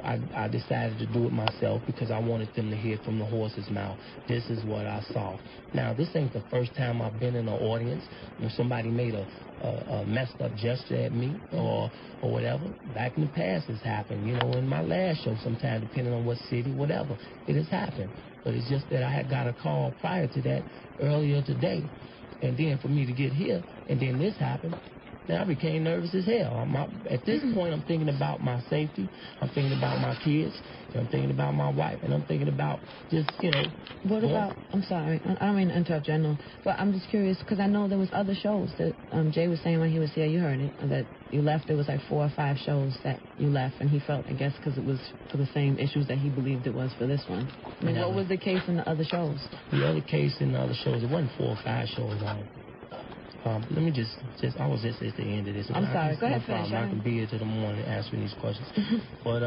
I decided to do it myself because I wanted them to hear from the horse's mouth. This is what I saw. Now, this ain't the first time I've been in an audience when somebody made a messed up gesture at me or whatever. Back in the past, it's happened. You know, in my last show, sometimes depending on what city, whatever, it has happened. But it's just that I had got a call prior to that earlier today. And then for me to get here, and then this happened, then I became nervous as hell. At this point, I'm thinking about my safety. I'm thinking about my kids. And I'm thinking about my wife. And I'm thinking about just, you know. What about, I'm sorry, I don't mean to interrupt you, I know. But I'm just curious, because I know there was other shows that Jay was saying when he was here, you heard it, that you left. There was like 4 or 5 shows that you left. And he felt, I guess, because it was for the same issues that he believed it was for this one. I mean, what was the case in the other shows? The other case in the other shows, it wasn't 4 or 5 shows on. Let me just, I was just at the end of this. I'm sorry, go ahead, finish. I can be here till the morning answering these questions. But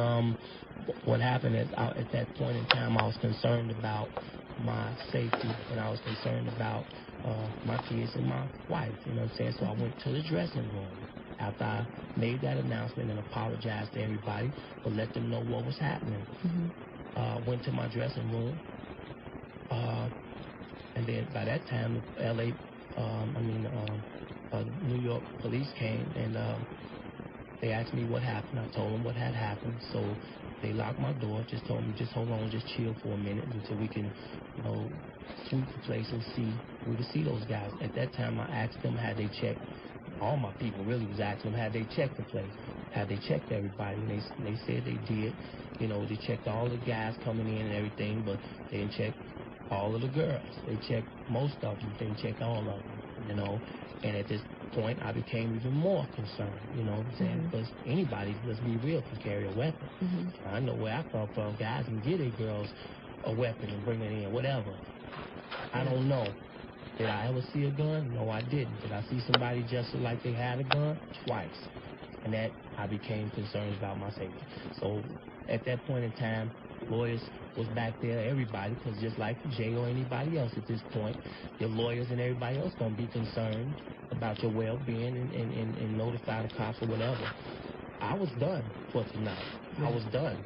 what happened is, at that point in time, I was concerned about my safety, and I was concerned about my kids and my wife, you know what I'm saying? So I went to the dressing room after I made that announcement and apologized to everybody, but let them know what was happening. Went to my dressing room, and then by that time, New York police came, and they asked me what happened. I told them what had happened, so they locked my door, just told me, just hold on, just chill for a minute until we can, you know, sweep the place and we could see those guys. At that time, I asked them, had they checked, all my people really was asking them, had they checked the place? Had they checked everybody? And they said they did. You know, they checked all the guys coming in and everything, but they didn't check all of the girls. They checked most of them. They didn't check all of them, you know. And at this point, I became even more concerned, you know what I'm saying? Because anybody, let's be real, can carry a weapon. I know where I come from. Guys can get their girls a weapon and bring it in, whatever. I don't know. Did I ever see a gun? No, I didn't. Did I see somebody just like they had a gun? Twice. And that, I became concerned about my safety. So at that point in time, lawyers was back there, everybody, because just like Jay or anybody else at this point, your lawyers and everybody else going to be concerned about your well-being and notify the cops or whatever. I was done for tonight. I was done.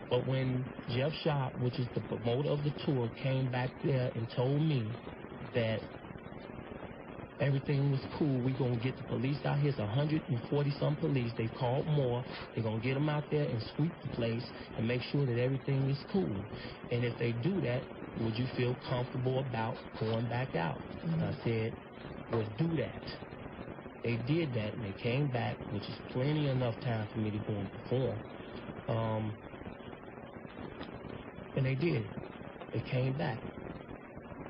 But when Jeff Sharp, which is the promoter of the tour, came back there and told me that everything was cool, we're going to get the police out here. It's 140-some police. They called more. They're going to get them out there and sweep the place and make sure that everything is cool. And if they do that, would you feel comfortable about going back out? And I said, well, do that. They did that, and they came back, which is plenty enough time for me to go and perform. And they did. They came back.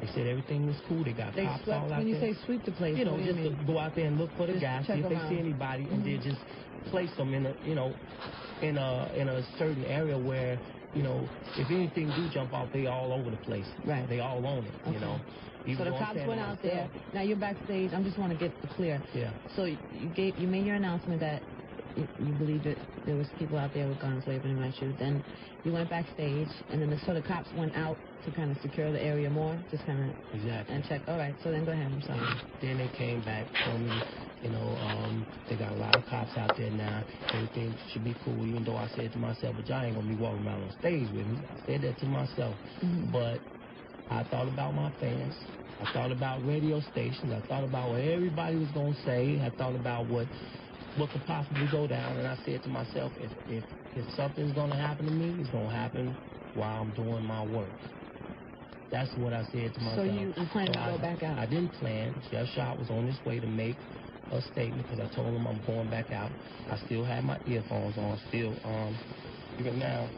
They said everything was cool. They got cops all out there. When you say sweep the place, you know, just to go out there and look for the guys, see if they see anybody, and then just place them in a, you know, in a certain area where, you know, if anything do jump off, they all over the place. Right. They all on it. You know. So the cops went out there. Now you're backstage. I just want to get it clear. Yeah. So you made your announcement that you believe that there was people out there with guns waving at you. Then you went backstage, and then the cops went out to kind of secure the area more, just kind of and check. All right, so then go ahead. I'm sorry. Then they came back, told me, you know, they got a lot of cops out there now. Everything should be cool, even though I said to myself, but y'all ain't going to be walking around on stage with me. I said that to myself. But I thought about my fans. I thought about radio stations. I thought about what everybody was going to say. I thought about what could possibly go down. And I said to myself, if something's going to happen to me, it's going to happen while I'm doing my work. That's what I said to myself. So you plan to go back out? I didn't plan. Jeff Sharp was on his way to make a statement because I told him I'm going back out. I still had my earphones on. Still, even now,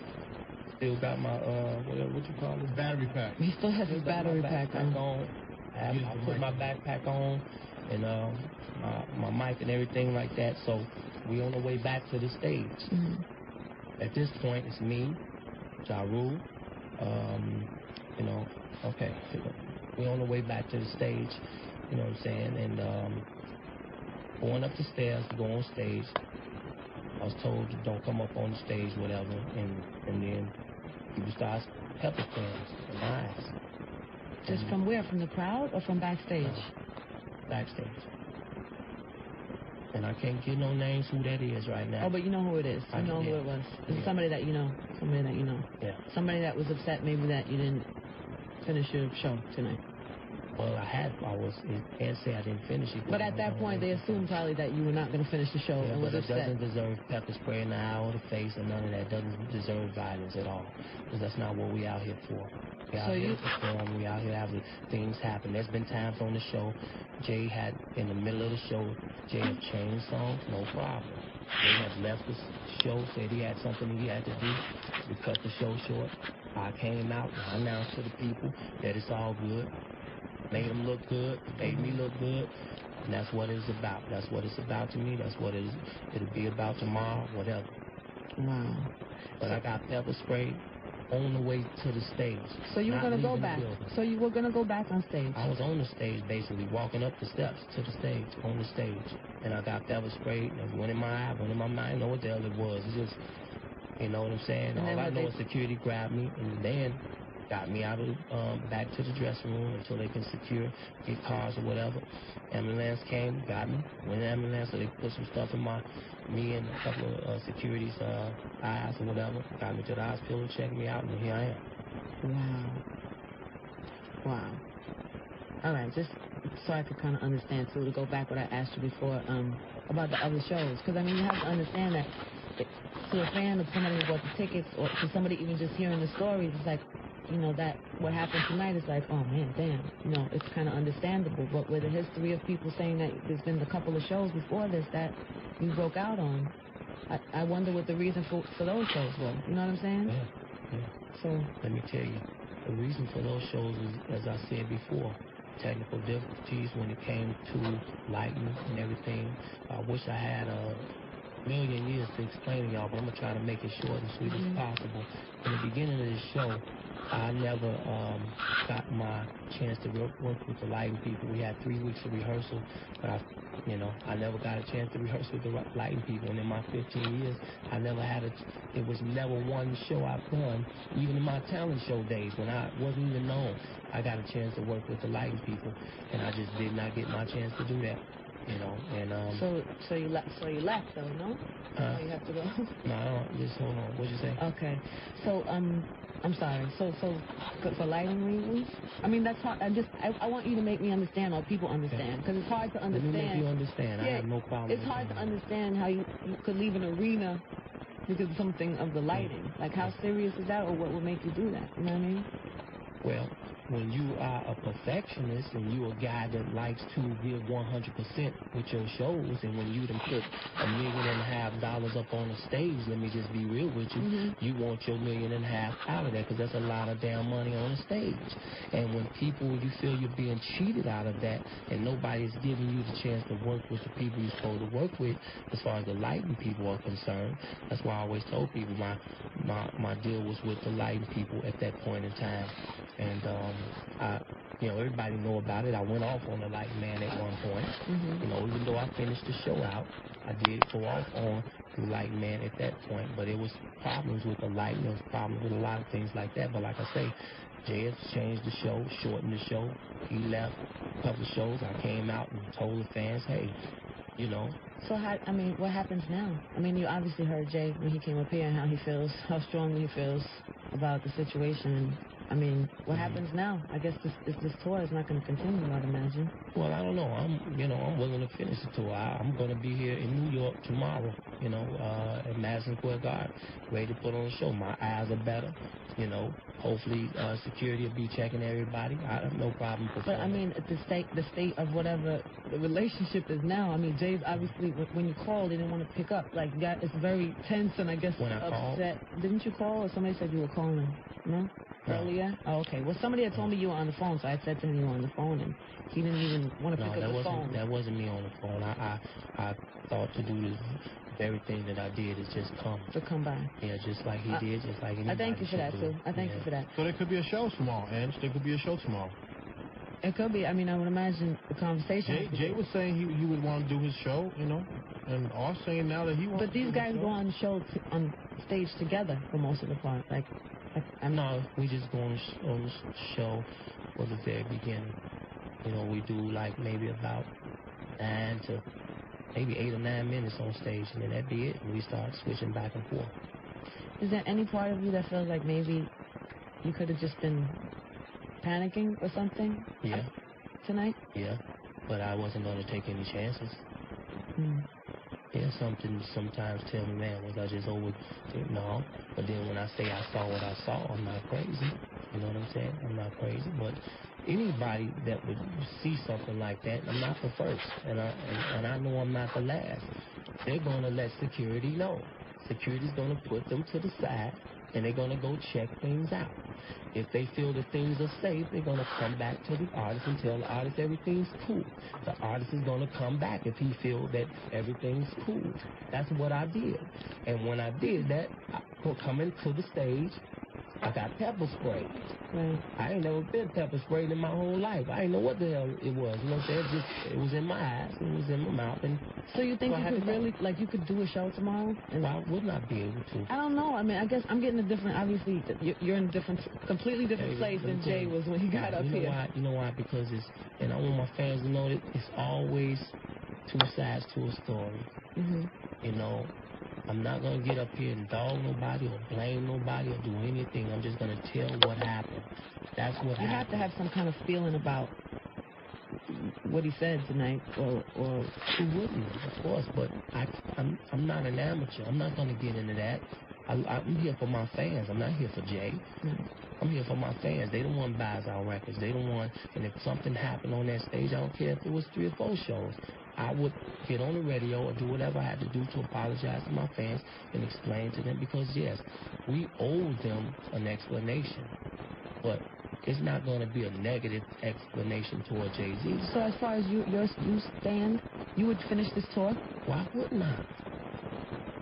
still got my, what you call it? Battery pack. He still has his battery pack on. I put my backpack on and my mic and everything like that. So we on the way back to the stage. At this point, it's me, Ja Rule, you know, okay. We on the way back to the stage, you know what I'm saying? And going up the stairs to go on stage, I was told don't come up on the stage, whatever, and then people start pepper cans in my eyes. Just from where? From the crowd or from backstage? Backstage. And I can't get no names who that is right now. Oh, but you know who it is. You know who it was. It's somebody that you know. Somebody that you know. Yeah. Somebody that was upset maybe that you didn't finish your show tonight. Well, can't say I didn't finish it. But at that point, they assumed probably that you were not going to finish the show and was but it upset. doesn't deserve pepper spray in the eye or the face or none of that. Doesn't deserve violence at all. Because that's not what we out here for. We out here to perform. We out here having things happen. There's been times on the show, Jay had, in the middle of the show, Jay had changed songs, no problem. Jay had left the show, said he had something he had to do. We cut the show short. I came out and I announced to the people that it's all good. Made them look good, made me look good, and that's what it's about. That's what it's about to me. That's what it'll be about tomorrow, whatever. Wow. But I got pepper spray on the way to the stage. So you were going to go back. So you were going to go back on stage. I was on the stage, basically, walking up the steps to the stage, on the stage. And I got pepper spray. It went in my eye, went in my mind. I know what the hell it was. It's just, you know what I'm saying? All I know is security grabbed me, and then got me out of back to the dressing room until they can get cars or whatever. Ambulance came, got me. Went in the ambulance, so they put some stuff in me and a couple of security's eyes or whatever. Got me to the hospital, checked me out, and here I am. Wow. All right, just so I could kind of understand, too, to go back what I asked you before about the other shows. Because, I mean, you have to understand that to a fan of somebody who bought the tickets or to somebody even just hearing the stories, it's like, you know, that what happened tonight is like, oh, man, damn. You know, it's kind of understandable. But with the history of people saying that there's been a couple of shows before this that you broke out on, I wonder what the reason for those shows were. You know what I'm saying? Yeah. So let me tell you, the reason for those shows is, as I said before, technical difficulties when it came to lighting and everything. I wish I had a million years to explain to y'all, but I'm going to try to make it short and sweet as possible. In the beginning of this show, I never got my chance to work with the lighting people. We had 3 weeks of rehearsal, but I never got a chance to rehearse with the lighting people. And in my 15 years, I never had it was never one show I've done, even in my talent show days when I wasn't even known. I got a chance to work with the lighting people, and I just did not get my chance to do that. You know, and So you left though, no? You have to go. No, just hold on. What'd you say? Okay, so I'm sorry. So for lighting reasons, I mean that's hard. I want you to make me understand, or people understand, because it's hard to understand. Let me make you understand. Yeah, I have no problem. It's hard to understand how you could leave an arena because of something of the lighting. Like how serious is that, or what would make you do that? You know what I mean? Well, when you are a perfectionist and you a guy that likes to give 100% with your shows, and when you done put $1.5 million up on the stage, let me just be real with you, you want your $1.5 million out of that, because that's a lot of damn money on the stage. And when you feel you're being cheated out of that, and nobody's giving you the chance to work with the people you're supposed to work with, as far as the lighting people are concerned, that's why I always told people my deal was with the lighting people at that point in time. And everybody know about it. I went off on the lighting man at one point. Even though I finished the show out, I did go off on the lighting man at that point. But it was problems with the lighting. There was problems with a lot of things like that. But like I say, Jay has changed the show, shortened the show. He left a couple of shows. I came out and told the fans, hey, So what happens now? I mean, you obviously heard Jay when he came up here and how strongly he feels about the situation. I mean, what happens now? I guess this tour is not going to continue, I'd imagine. Well, I don't know. I'm willing to finish the tour. I'm going to be here in New York tomorrow, at Madison Square Garden, ready to put on a show. My eyes are better, Hopefully, security will be checking everybody. I have no problem performing. But, I mean, the state of whatever the relationship is now. I mean, Jay's obviously, when you called, he didn't want to pick up. Like, it's very tense and I guess when I upset. Called? Didn't you call, or somebody said you were calling? No? Earlier? Oh, okay. Well, somebody had told me you were on the phone, so I said to him you were on the phone, and he didn't even want to pick up the phone. That wasn't me on the phone. I thought to do this very thing that I did is just come. To come by. Yeah, just like he did, just like anybody. I thank you for that, too. I thank you for that. So there could be a show tomorrow, Ange. There could be a show tomorrow. It could be. I mean, I would imagine the conversation. Jay was saying he would want to do his show, and R saying now that he wants. But these guys go on on stage together for most of the part. No, we just go on the show for the very beginning. We do like maybe about 9 to maybe 8 or 9 minutes on stage, and then that'd be it. And we start switching back and forth. Is there any part of you that feels like maybe you could have just been panicking or something? Yeah. Tonight? Yeah. But I wasn't going to take any chances. Mm. Yeah, something sometimes tell me, man, was I just overthink? No. But then when I say I saw what I saw, I'm not crazy. You know what I'm saying? I'm not crazy. But anybody that would see something like that, I'm not the first. And I know I'm not the last. They're going to let security know. Security's going to put them to the side, and they're going to go check things out. If they feel that things are safe, they're going to come back to the artist and tell the artist everything's cool. The artist is going to come back if he feels that everything's cool. That's what I did. And when I did that, coming to the stage, I got pepper sprayed. Right. I ain't never been pepper sprayed in my whole life. I didn't know what the hell it was. You know what I'm saying? It was in my eyes. It was in my mouth. And so you think so you could really, like, you could do a show tomorrow? And why wouldn't I be able to? I don't know. I mean, I guess I'm getting a different, obviously, you're in a different, completely different place than Jay was when he got up here. You know why? Because and I want my fans to know that it's always two sides to a story. Mm-hmm. You know, I'm not going to get up here and dog nobody or blame nobody or do anything. I'm just going to tell what happened. That's what happened. You have to have some kind of feeling about what he said tonight, or who wouldn't, of course, but I'm not an amateur. I'm not going to get into that. I'm here for my fans. I'm not here for Jay. Mm-hmm. I'm here for my fans. They don't want to buy our records. They don't want, and if something happened on that stage, I don't care if it was 3 or 4 shows. I would get on the radio or do whatever I had to do to apologize to my fans and explain to them, because, yes, we owe them an explanation. But it's not going to be a negative explanation toward Jay-Z. So as far as you stand, you would finish this tour? Why wouldn't I?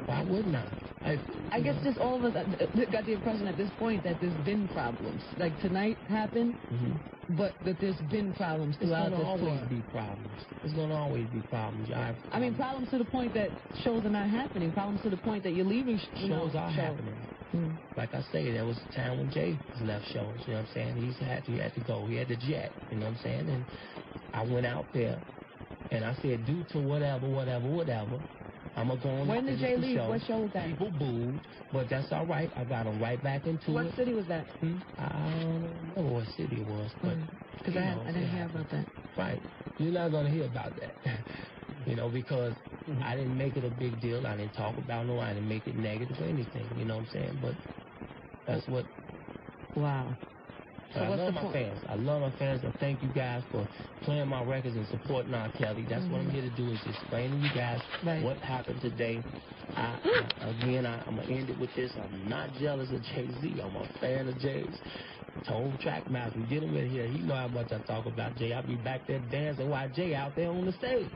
Why wouldn't I? I guess just all of us got the impression at this point that there's been problems. Like tonight happened, but that there's been problems throughout this tour. There's going to always be problems. There's going to always be problems. I mean, problems to the point that shows are not happening. Problems to the point that you're leaving shows are happening. Like I say, there was a time when Jay left shows, you know what I'm saying? He had to go. He had to jet, you know what I'm saying? And I went out there, and I said, due to whatever, I'm going to go on. When did Jay leave? Show. What show was that? People booed, but that's all right. I got him right back into it. What city was that? I don't remember what city it was, but because I didn't hear about that. Right. You're not going to hear about that. You know, because I didn't make it a big deal. I didn't talk about I didn't make it negative or anything. You know what I'm saying? But that's what. Wow. So I love my fans. I love my fans. I thank you guys for playing my records and supporting R. Kelly. That's what I'm here to do, is explain to you guys what happened today. I'm going to end it with this. I'm not jealous of Jay-Z. I'm a fan of Jay's. Told Trackmaster, we get him in here. He know how much I talk about Jay. I'll be back there dancing while Jay out there on the stage.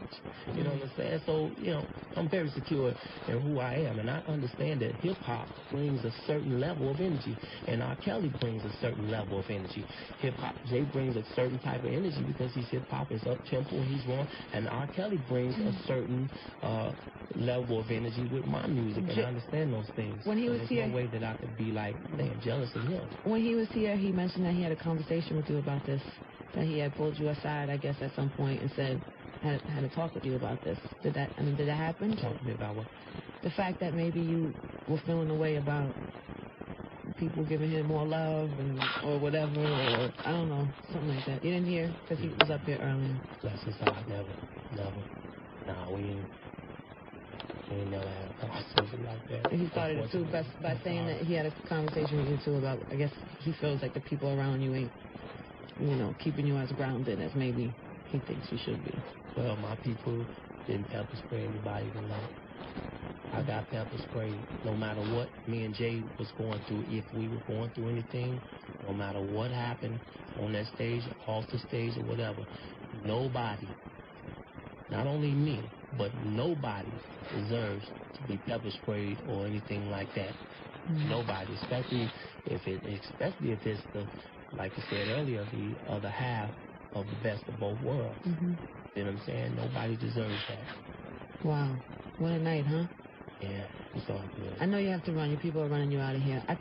You know what I'm saying? So, you know, I'm very secure in who I am. And I understand that hip-hop brings a certain level of energy. And R. Kelly brings a certain level of energy. Hip-hop, Jay brings a certain type of energy because he's hip-hop, it's up-tempo, he's wrong. And R. Kelly brings a certain level of energy with my music. And I understand those things. When he was here, no way that I could be like, man, jealous of him. When he was here, he mentioned that he had a conversation with you about this, that he had pulled you aside, I guess, at some point and said, had to talk with you about this. Did that happen? Talk to me about what? The fact that maybe you were feeling a way about people giving him more love or whatever, or I don't know, something like that. You didn't hear? Because he was up here earlier. Bless his heart, never. Nah, we ain't never had a conversation like that. He started it too by saying that he had a conversation with you too about, I guess he feels like the people around you ain't, you know, keeping you as grounded as maybe he thinks you should be. Well, my people didn't pepper spray anybody tonight. I got pepper spray no matter what me and Jay was going through. If we were going through anything, no matter what happened on that stage, off the stage or whatever, nobody, not only me, but nobody deserves to be pepper sprayed or anything like that. Nobody, especially if it's the, like I said earlier, the other half of the best of both worlds. You know what I'm saying? Nobody deserves that. Wow. What a night, huh? Yeah, it's all good. I know you have to run. Your people are running you out of here. I